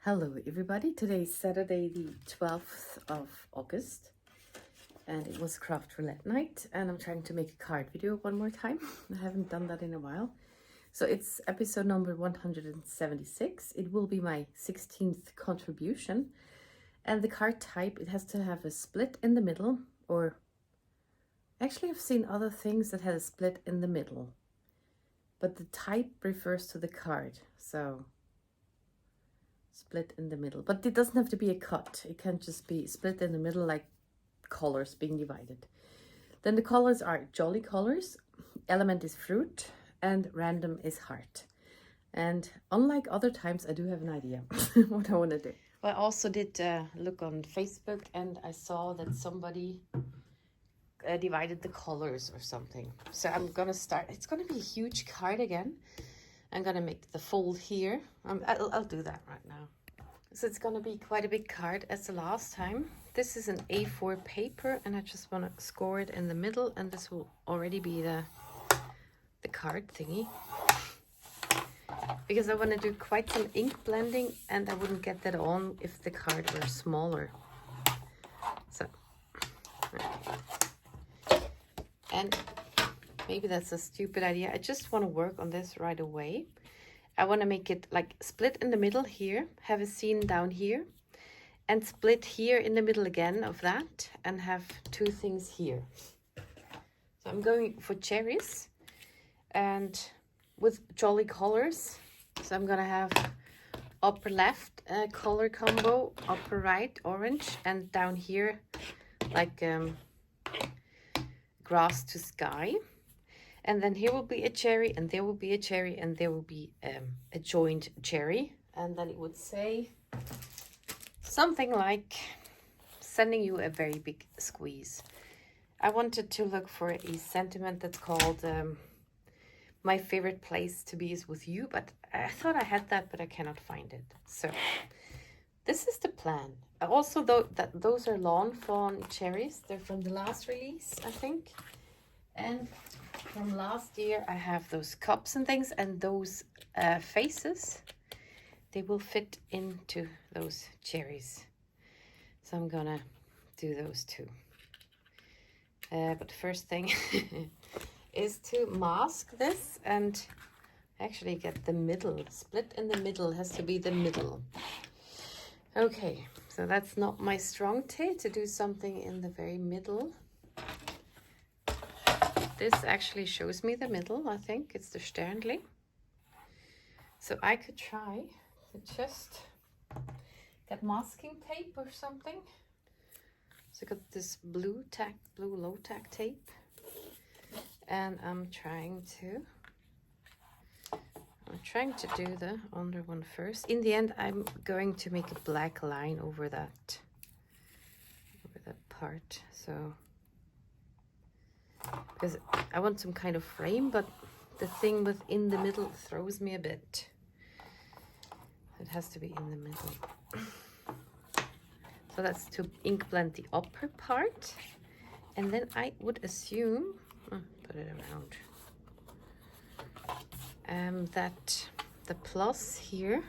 Hello everybody, today is Saturday the 12th of August and it was craft roulette night and I'm trying to make a card video one more time. I haven't done that in a while. So it's episode number 176. It will be my 16th contribution and the card type, it has to have a split in the middle, or actually I've seen other things that had a split in the middle, but the type refers to the card. So split in the middle, but it doesn't have to be a cut. It can just be split in the middle, like colors being divided. Then the colors are jolly colors, element is fruit, and random is heart. And unlike other times, I do have an idea what I want to do. I also did look on Facebook and I saw that somebody divided the colors or something. So I'm gonna start. It's gonna be a huge card again. I'm gonna make the fold here. I'll do that right now. So it's gonna be quite a big card as the last time. This is an A4 paper and I just wanna score it in the middle, and this will already be the card thingy. Because I wanna do quite some ink blending and I wouldn't get that on if the card were smaller. So, and maybe that's a stupid idea. I just want to work on this right away. I want to make it like split in the middle here, have a seam down here, and split here in the middle again of that, and have two things here. So I'm going for cherries, and with jolly colors. So I'm going to have upper left color combo, upper right orange, and down here like grass to sky. And then here will be a cherry, and there will be a cherry, and there will be a joined cherry. And then it would say something like, sending you a very big squeeze. I wanted to look for a sentiment that's called, my favorite place to be is with you. But I thought I had that, but I cannot find it. So this is the plan. Also, those are Lawn Fawn cherries. They're from the last release, I think. And from last year, I have those cups and things, and those faces, they will fit into those cherries. So I'm gonna do those too. But first thing is to mask this and actually get the middle. Split in the middle has to be the middle. Okay, so that's not my strong tip, to do something in the very middle. This actually shows me the middle, I think. It's the Sternli. So I could try to just get masking tape or something. So I got this blue low tack tape. And I'm trying to do the under one first. In the end, I'm going to make a black line over that part. So, because I want some kind of frame, but the thing within the middle throws me a bit. It has to be in the middle. So that's to ink blend the upper part. And then I would assume, put it around, that the plus here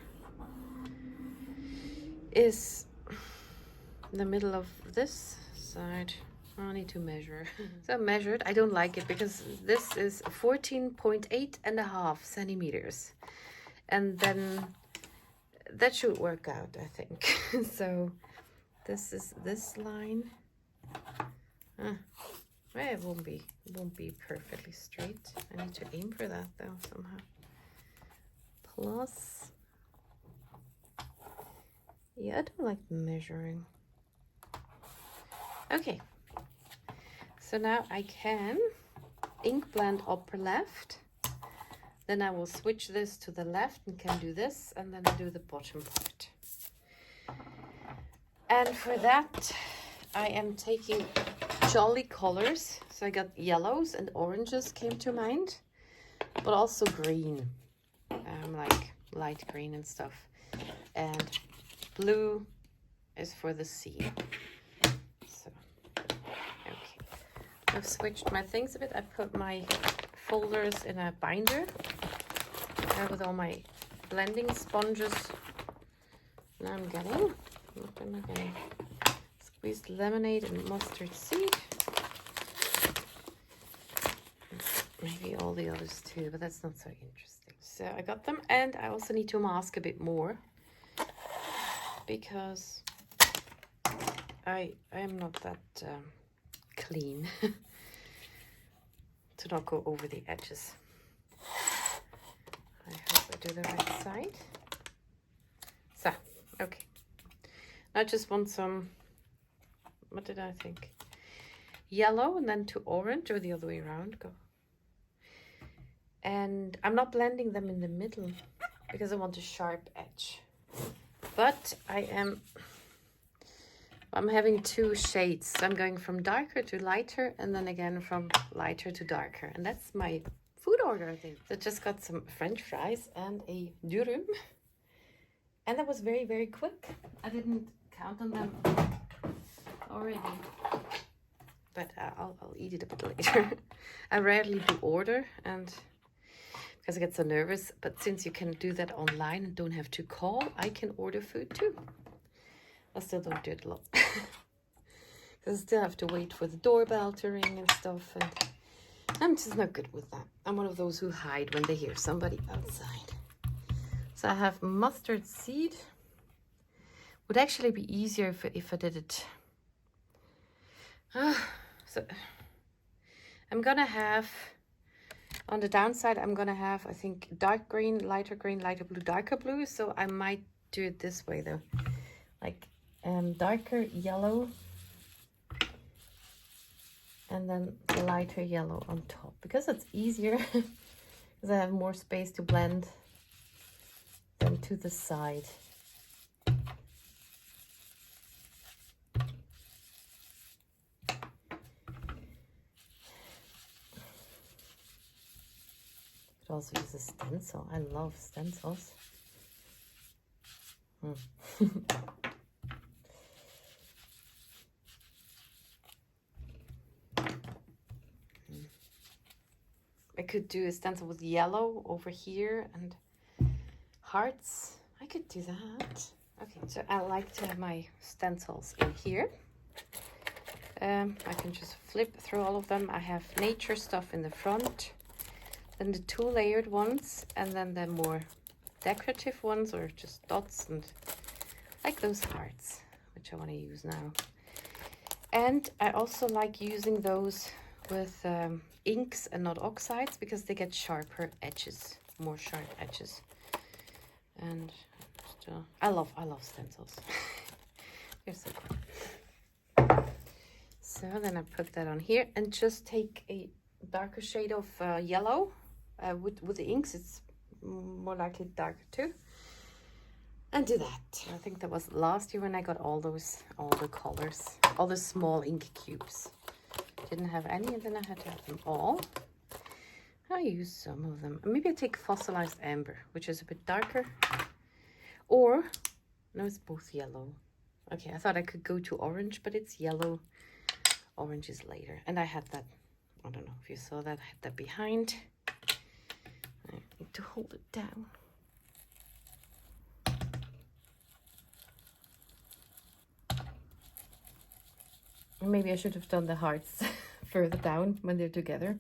is the middle of this side. I need to measure. So I measured. I don't like it because this is 14.8 centimeters. And then that should work out, I think. So this is this line. Well, it won't be perfectly straight. I need to aim for that though somehow. Plus, yeah, I don't like measuring. Okay. So now I can ink blend upper left. Then I will switch this to the left and can do this, and then I do the bottom part. And for that, I am taking jolly colors. So I got yellows and oranges came to mind, but also green, like light green and stuff. And blue is for the sea. I've switched my things a bit. I put my folders in a binder with all my blending sponges Now I'm getting squeezed lemonade and mustard seed. Maybe all the others too, but that's not so interesting. So I got them, and I also need to mask a bit more because I am not that clean to not go over the edges. I hope I do the right side. So, okay. I just want some, what did I think? Yellow and then to orange, or the other way around. Go. And I'm not blending them in the middle because I want a sharp edge. But I'm having two shades. So I'm going from darker to lighter, and then again from lighter to darker. And that's my food order, I think. So I just got some French fries and a durum. And that was very, very quick. I didn't count on them already. But I'll eat it a bit later. I rarely do order, and because I get so nervous. But since you can do that online and don't have to call, I can order food too. I still don't do it a lot. Because I still have to wait for the doorbell to ring and stuff. And I'm just not good with that. I'm one of those who hide when they hear somebody outside. So I have mustard seed. Would actually be easier if I did it. So I'm gonna have, on the downside, I'm gonna have, I think, dark green, lighter blue, darker blue. So I might do it this way though. Like darker yellow and then lighter yellow on top, because it's easier because I have more space to blend them to the side. Could also use a stencil. I love stencils. I could do a stencil with yellow over here and hearts. I could do that. Okay, so I like to have my stencils in here. I can just flip through all of them. I have nature stuff in the front, then the two layered ones, and then the more decorative ones, or just dots, and like those hearts, which I want to use now. And I also like using those with inks and not oxides, because they get sharper edges, more sharp edges. And still, I love stencils. They're so cool. So then I put that on here and just take a darker shade of yellow. With the inks, it's more likely darker too. And do that. I think that was last year when I got all the colors, all the small ink cubes. Didn't have any, and then I had to have them all. I use some of them. Maybe I take fossilized amber, which is a bit darker. Or, no, it's both yellow. Okay, I thought I could go to orange, but it's yellow. Orange is later. And I had that, I don't know if you saw that, I had that behind. I need to hold it down. Maybe I should have done the hearts further down when they're together.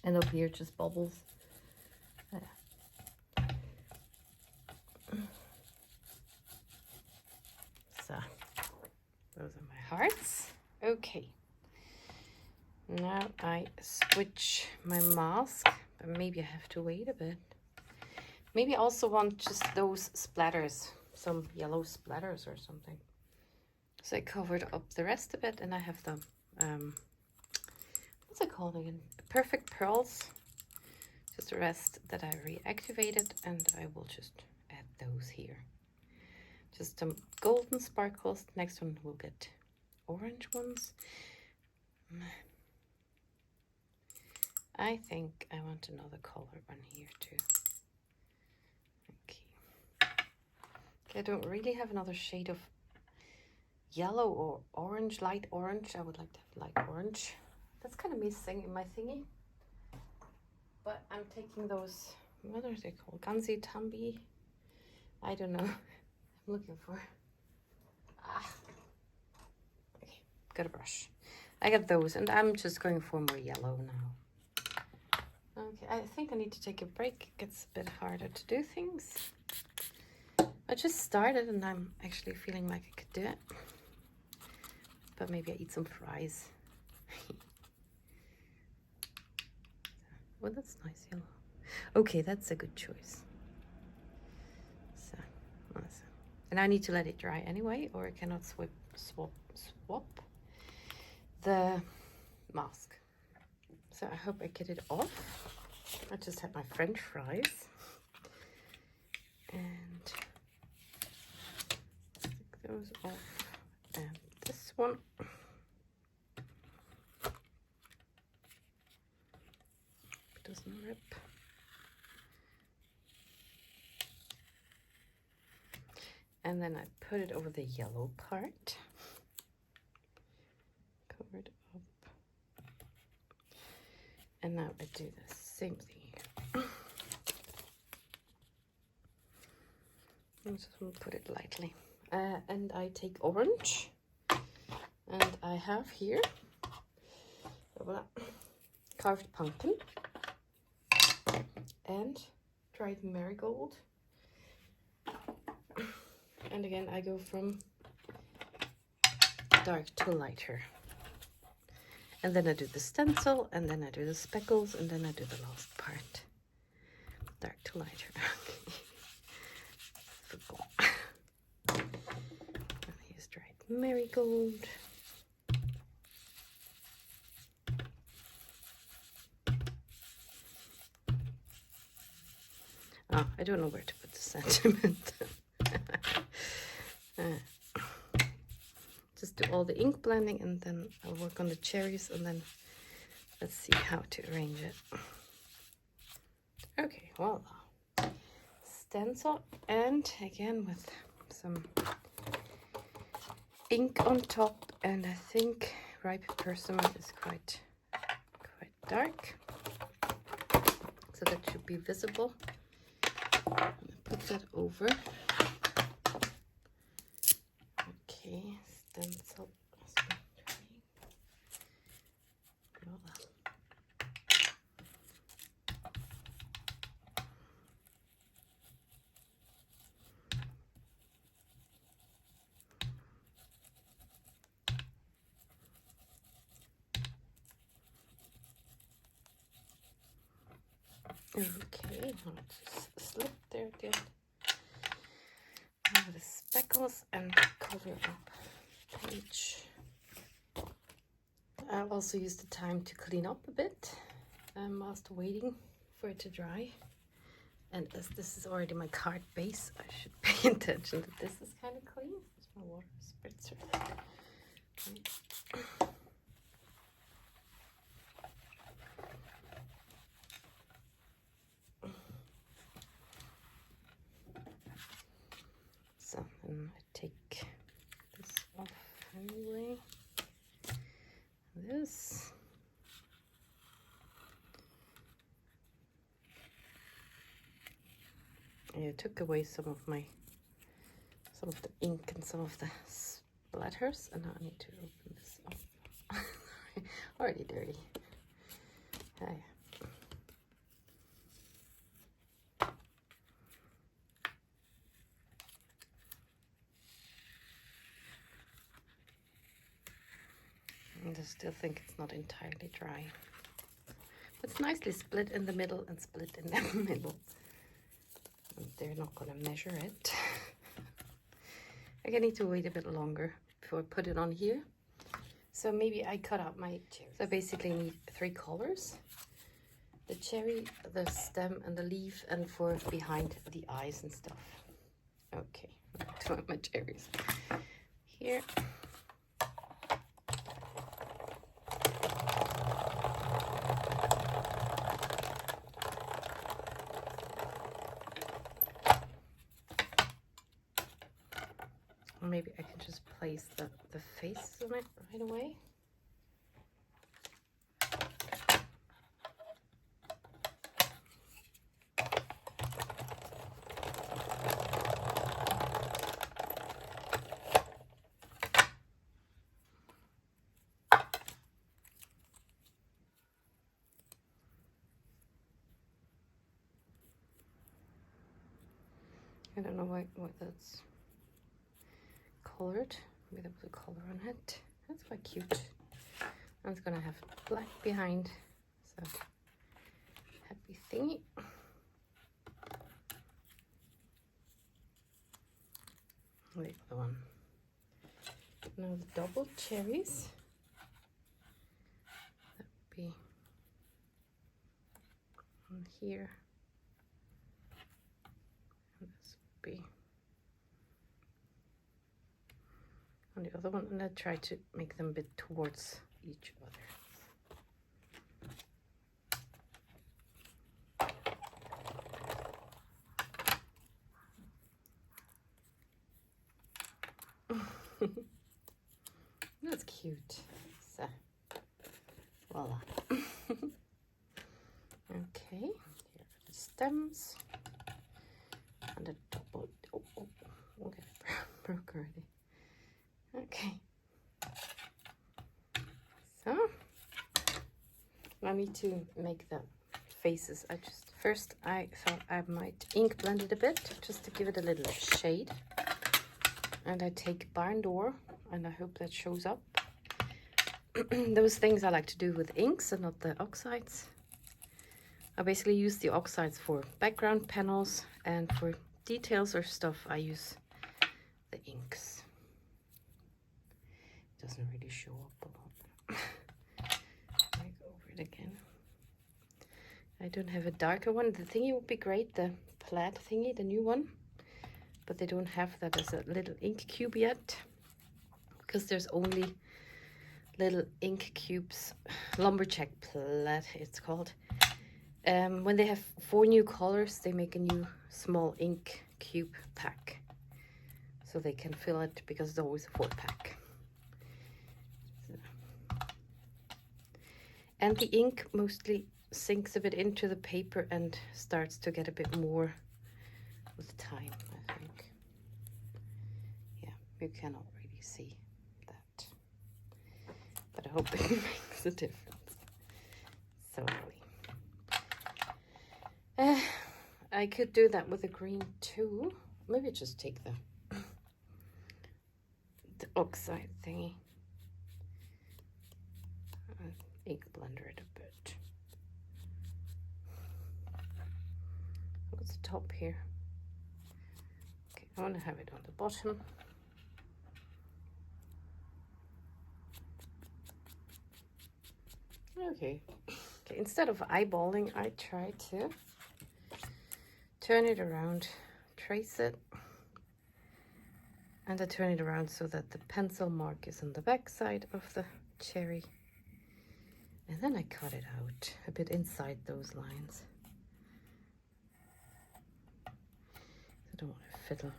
And up here, just bubbles. So, those are my hearts. Okay. Now I switch my mask, but maybe I have to wait a bit. Maybe I also want just those splatters, some yellow splatters or something. So I covered up the rest of it, and I have the, what's it called again? Perfect Pearls. Just the rest that I reactivated, and I will just add those here. Just some golden sparkles. Next one we'll get orange ones. I think I want another color on here too. Okay. I don't really have another shade of yellow or orange, light orange. I would like to have light orange. That's kind of missing in my thingy. But I'm taking those, what are they called? Ganzi Tambi? I don't know. I'm looking for. Okay, got a brush. I got those, and I'm just going for more yellow now. Okay, I think I need to take a break. It gets a bit harder to do things. I just started, and I'm actually feeling like I could do it. But maybe I eat some fries. Well, that's nice yellow. Okay, that's a good choice. So, and I need to let it dry anyway, or I cannot swap the mask. So I hope I get it off. I just had my French fries. And take those off. And this one. Doesn't rip. And then I put it over the yellow part. Cover it up. And now I do the same thing here. I'm just going to put it lightly. And I take orange. And I have here carved pumpkin. And dried marigold. And again, I go from dark to lighter. And then I do the stencil, and then I do the speckles, and then I do the last part. Dark to lighter. Forgot. And here's dried marigold. Oh, I don't know where to put the sentiment. Just do all the ink blending, and then I'll work on the cherries, and then let's see how to arrange it. Okay, voila. Stencil, and again with some ink on top, and I think ripe persimmon is quite dark, so that should be visible. Put that over. Okay, stencil. Okay, I'll just slip there again. Now the speckles and color up page. I'll also use the time to clean up a bit whilst waiting for it to dry. And as this is already my card base, I should pay attention that this is kind of clean. There's my water spritzer. Okay. So then I take this off anyway. This. I took away some of the ink and some of the splatters, and now I need to open this up. Already dirty. Hey. I still think it's not entirely dry. It's nicely split in the middle and split in the middle. And they're not going to measure it. I need to wait a bit longer before I put it on here. So maybe I cut out my cherry. So I basically need 3 colors. The cherry, the stem, and the leaf, and for behind the eyes and stuff. Okay, to my cherries. Here. Maybe I can just place the face on it right away. I don't know why that's colored. Maybe there was a color on it. That's quite cute. And it's gonna have black behind. So happy thingy. The other one. Now the double cherries. That would be on here. And this would be on the other one, and I try to make them a bit towards each other. That's cute. So, voila. Okay, here are the stems and the double. Oh, okay, broke already. Okay. So, I need to make the faces. First I thought I might ink blend it a bit just to give it a little shade. And I take barn door, and I hope that shows up. Those things I like to do with inks and not the oxides. I basically use the oxides for background panels, and for details or stuff I use the inks. It doesn't really show up a lot. I go over it again. I don't have a darker one. The thingy would be great, the plaid thingy, the new one. But they don't have that as a little ink cube yet, because there's only little ink cubes, lumberjack plaid it's called. When they have 4 new colors, they make a new small ink cube pack, so they can fill it, because it's always a 4-pack. So. And the ink mostly sinks a bit into the paper and starts to get a bit more with time, I think. Yeah, you cannot really see that, but I hope it makes a difference. So I could do that with the green too. Maybe just take the oxide thingy, ink blender it a bit. What's the top here? I want to have it on the bottom. Okay. Instead of eyeballing, I try to turn it around, trace it, and I turn it around so that the pencil mark is on the back side of the cherry. And then I cut it out a bit inside those lines. I don't want to fiddle.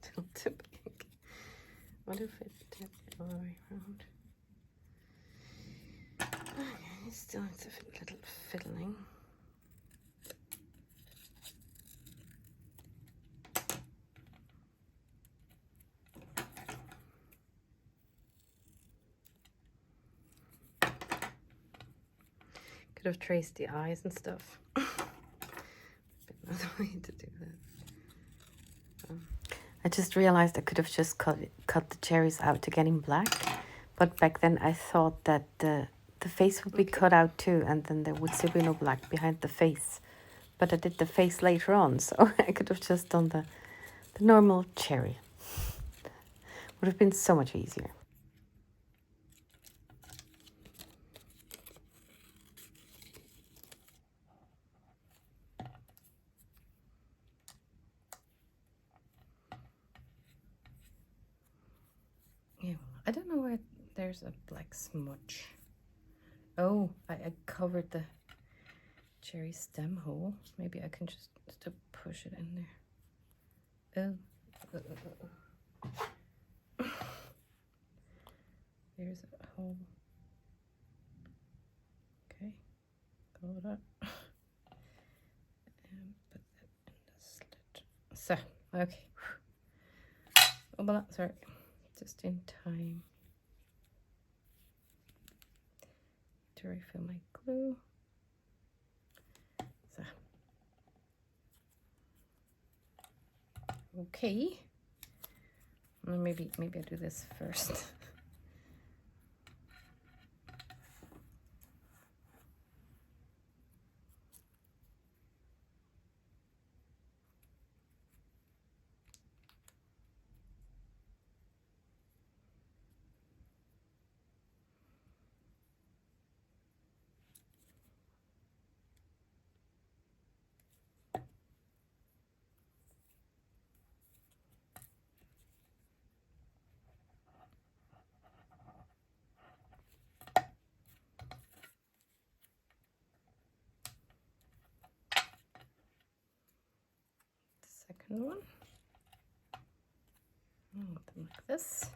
Still too big. What if it did it all the way around? Okay, still needs a little fiddling. Could have traced the eyes and stuff. Another way to do that. I just realized I could have just cut the cherries out to get in black, but back then I thought that the face would be cut out too, and then there would still be no black behind the face. But I did the face later on, so I could have just done the normal cherry. Would have been so much easier. Yeah, I don't know where there's a black smudge. Oh, I covered the cherry stem hole. Maybe I can just push it in there. Oh. There's a hole. Okay, go it up. And put that in the slit. So, okay. Oh, well, sorry. Just in time to refill my glue. So. Okay. Maybe I do this first. Second one. Like this.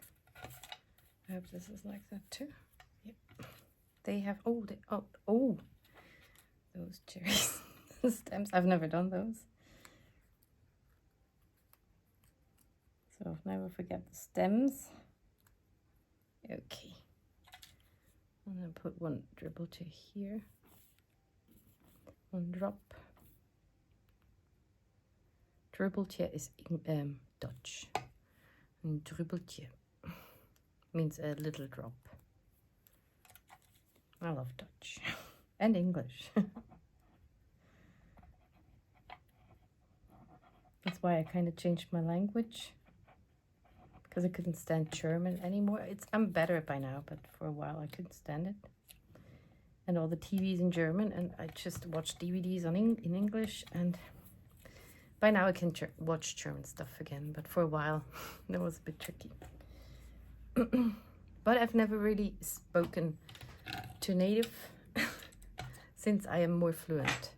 I hope this is like that too. Yep. They have oh those cherries stems. I've never done those, so never forget the stems. Okay, I'm gonna put one dribble to here. One drop. Druppeltje is in Dutch. And druppeltje means a little drop. I love Dutch and English. That's why I kind of changed my language, because I couldn't stand German anymore. I'm better by now, but for a while I couldn't stand it. And all the TVs in German, and I just watched DVDs in English, and by now I can watch German stuff again, but for a while that was a bit tricky. But I've never really spoken to native since I am more fluent,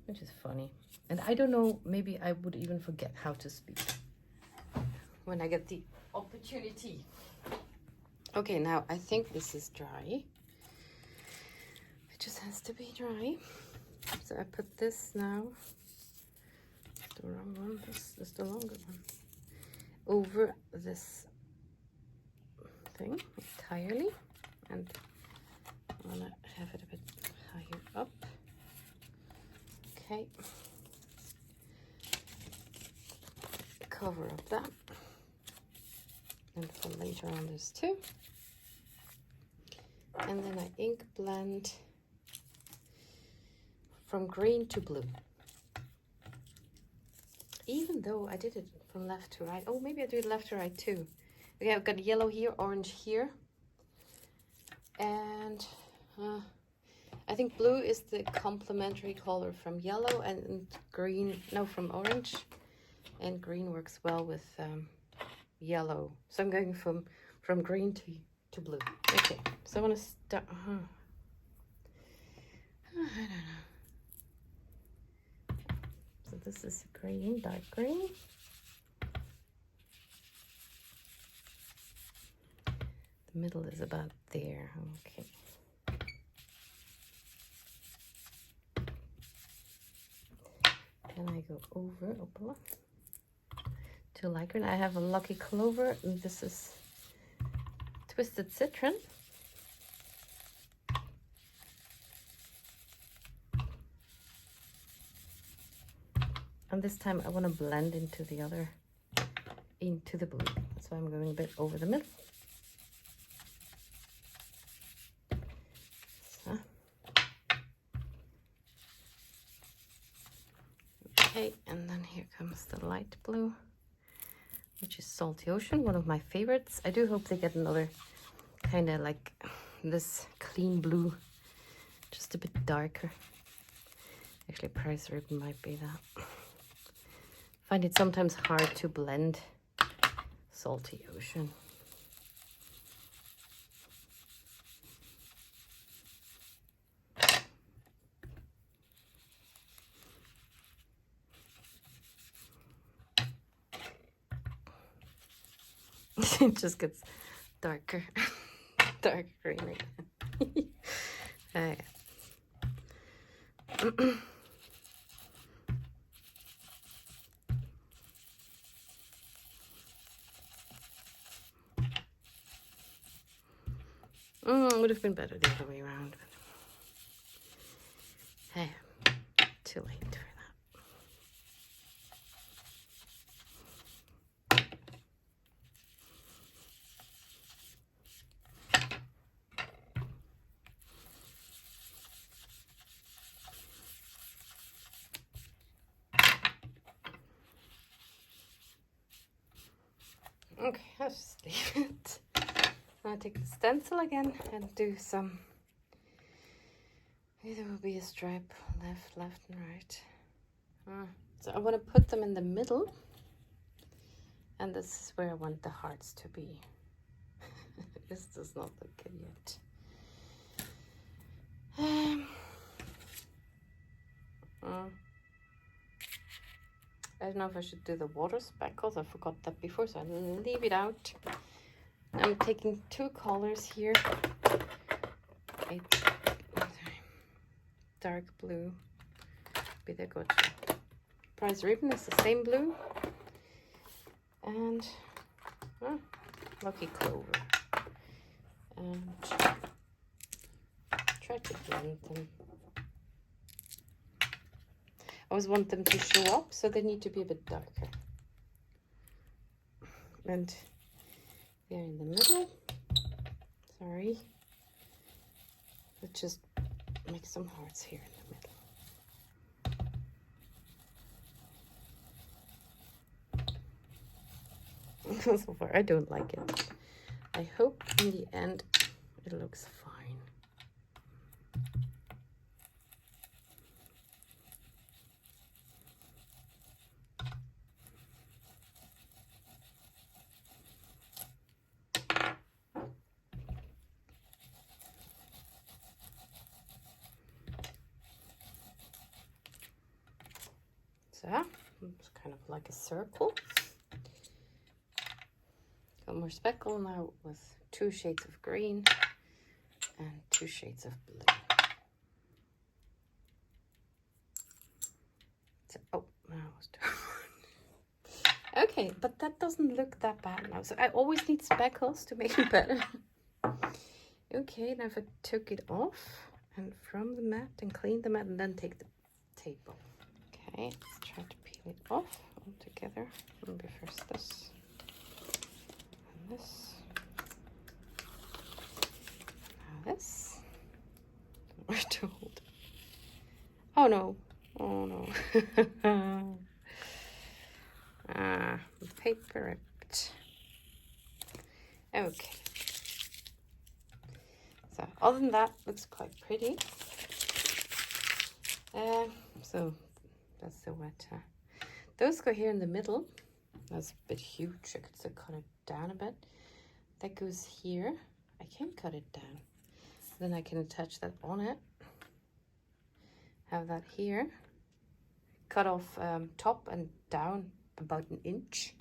which is funny. And I don't know, maybe I would even forget how to speak when I get the opportunity. Okay, now I think this is dry. It just has to be dry. So I put this now, the wrong one, this is the longer one, over this thing entirely, and I'm gonna have it a bit higher up. Okay, cover up that, and for later on this too. And then I ink blend from green to blue. Even though I did it from left to right. Oh, maybe I do it left to right too. Okay, I've got yellow here, orange here. And I think blue is the complementary color from yellow, and green, no, from orange. And green works well with yellow. So I'm going from green to blue. Okay, so I want to start, I don't know. So this is green, dark green. The middle is about there, okay. Then I go over, to light green. I have a Lucky Clover, and this is Twisted Citron. And this time I want to blend into the blue. That's why I'm going a bit over the middle. So. Okay, and then here comes the light blue, which is Salty Ocean, one of my favorites. I do hope they get another kind of like this clean blue, just a bit darker. Actually, Price Ribbon might be that. I find it sometimes hard to blend Salty Ocean. It just gets darker, dark green again. Okay. It would have been better the other way around. too late for that. Okay, let's just leave it. Now take the stencil again and do some. There will be a stripe left, and right. So I want to put them in the middle, and this is where I want the hearts to be. This does not look good yet. I don't know if I should do the water speckles. I forgot that before, so I'll leave it out. I'm taking 2 colors here. Dark blue. Be the good. Prize ribbon is the same blue. And lucky clover. And try to blend them. I always want them to show up, so they need to be a bit darker. And they're in the middle. Sorry. Let's just make some hearts here in the middle. So far, I don't like it. I hope in the end it looks fine. So it's kind of like a circle. Got more speckle now with 2 shades of green and 2 shades of blue. So, oh, no, I was doing okay, but that doesn't look that bad now. So I always need speckles to make it better. Okay, now if I took it off and from the mat and clean the mat and then take the tape off. Okay, let's try to peel it off all together. Maybe first this and this. Now this. Where to hold it? Oh no! Oh no! Paper ripped. Okay. So other than that, looks quite pretty. So that's the wet. Those go here in the middle. That's a bit huge. I could still cut it down a bit. That goes here. I can cut it down. Then I can attach that on it. Have that here. Cut off top and down about 1 inch.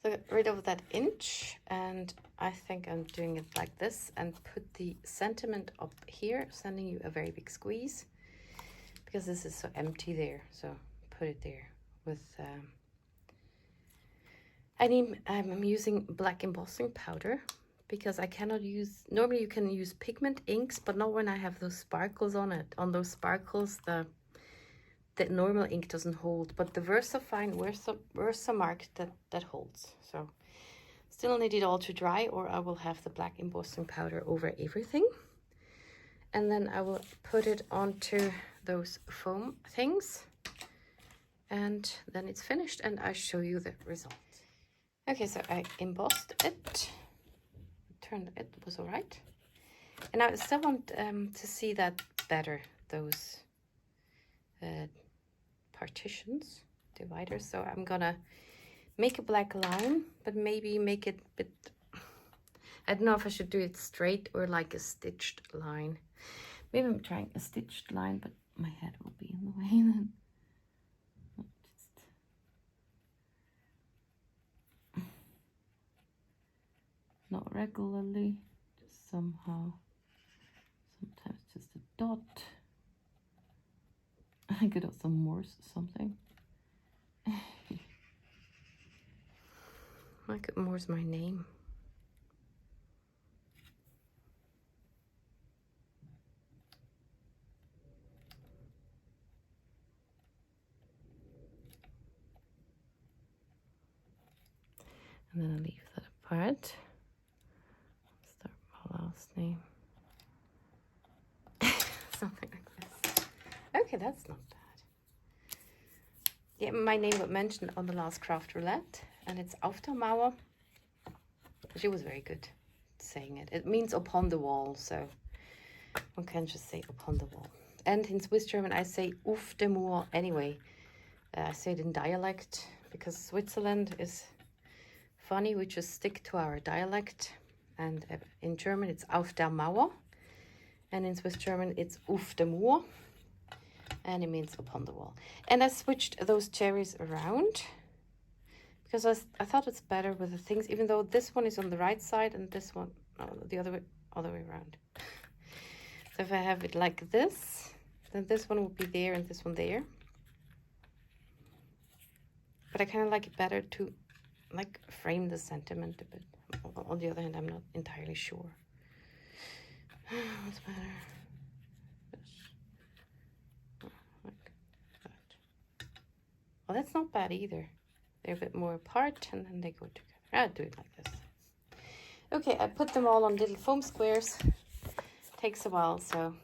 So get rid of that inch, and I think I'm doing it like this and put the sentiment up here, sending you a very big squeeze because this is so empty there. So put it there with I'm using black embossing powder because I cannot use, normally you can use pigment inks, but not when I have those sparkles on it. On those sparkles, the normal ink doesn't hold, but the VersaFine Versamark that holds. So still need it all to dry, or I will have the black embossing powder over everything. And then I will put it onto those foam things, and then it's finished, and I show you the result. Okay, so I embossed it. It was all right. And I still want to see that better, those partitions, dividers. So I'm gonna make a black line, but maybe make it a bit, I don't know if I should do it straight or like a stitched line. Maybe I'm trying a stitched line, but my head will be in the way then. Not regularly, just somehow. Sometimes just a dot. I could have some more something. More's my name. And then I leave that apart. Start my last name. Something like this. Okay, that's not bad. Yeah, my name got mentioned on the last craft roulette, and it's auf der Mauer. She was very good saying it. It means upon the wall, so one can just say upon the wall. And in Swiss German, I say auf der Maur anyway. I say it in dialect because Switzerland is funny. We just stick to our dialect. And in German, it's auf der Mauer. And in Swiss German, it's auf der Maur. And it means upon the wall. And I switched those cherries around because I thought it's better with the things, even though this one is on the right side and this one, no, the other way around. So if I have it like this, then this one will be there and this one there. But I kind of like it better to like frame the sentiment a bit. On the other hand, I'm not entirely sure. What's better? Like that. Well, that's not bad either. They're a bit more apart and then they go together. I'll do it like this. Okay, I put them all on little foam squares. Takes a while, so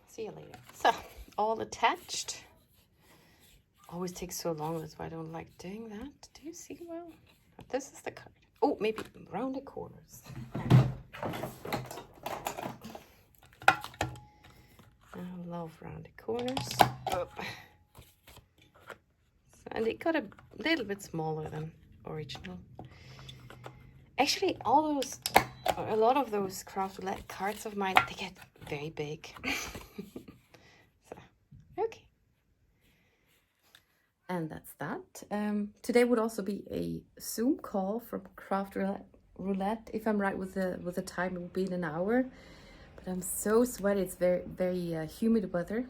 see you later. So, all attached. Always takes so long, that's why I don't like doing that. Do you see well? This is the card. Oh, maybe round the corners. I love round the corners. Oh. And it got a little bit smaller than original. Actually, a lot of those craft roulette cards of mine, they get very big. So, okay. And that's that. Today would also be a Zoom call from craft roulette. If I'm right with the time, it will be in an hour. But I'm so sweaty. It's very humid weather.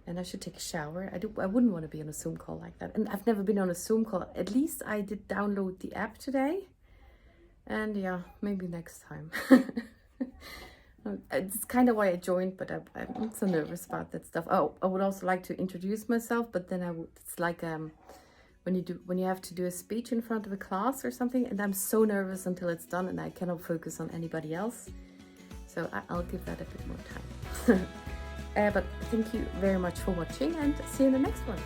And I should take a shower. I wouldn't want to be on a Zoom call like that. And I've never been on a Zoom call. At least I did download the app today. And yeah, maybe next time. It's kind of why I joined, but I'm so nervous about that stuff. Oh, I would also like to introduce myself, but then it's like when you have to do a speech in front of a class or something, and I'm so nervous until it's done and I cannot focus on anybody else. So I'll give that a bit more time. But thank you very much for watching and see you in the next one.